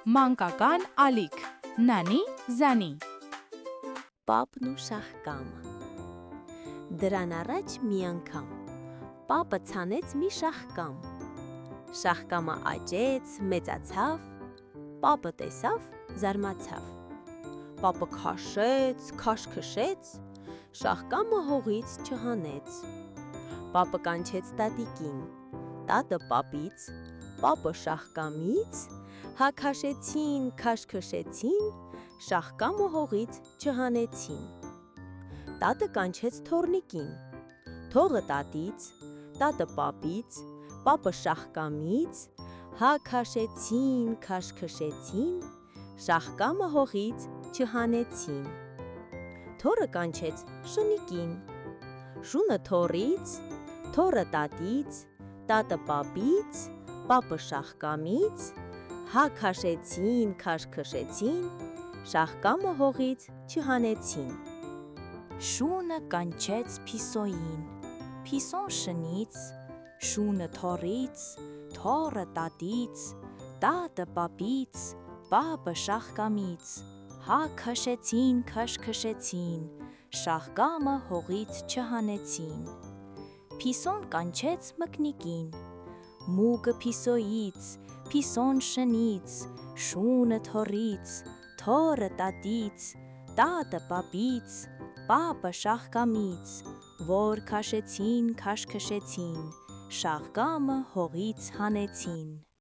Մանկական ալիք, նանի զանի։ Պապն ու շաղկամը։ Դրան առաջ մի անգամ պապը ցանեց մի շաղկամ։ Շաղկամը աճեց, մեծացավ, պապը տեսավ, զարմացավ։ Պապը քաշեց, քաշքշեց, շաղկամը հողից չհանեց։ Պապը կանչեց տատիկին, տատը պապից, պապը շաղկամից, հա քաշեցին, քաշքշեցին, շաղկամը հողից չհանեցին։ Տատը կանչեց թոռնիկին, թողը տատից, տատը պապից, պապը շաղկամից, հա քաշեցին, քաշքշեցին, շաղկամը հողից չհանեցին։ Թոռը կանչեց շնիկին, շունը թոռից, թոռը տատից, տատը պապից, պապը շաղկամից, հա քաշեցին, քաշքշեցին, շաղկամը հողից չհանեցին։ Շունը կանչեց Փիսոյին, Փիսոն շնից, շունը թոռից, թոռը տատից, տատը պապից, պապը շաղկամից, հա քաշեցին, քաշքշեցին, շաղկամը հողից չհանեցին։ Փիսոն կանչեց մկնիկին, մուկը Փիսոյից, Փիսոն շնից, շունը թոռից, թոռը տատից, տատը պապից, պապը շաղկամից, որ քաշեցին, քաշքշեցին, շաղկամը հողից հանեցին։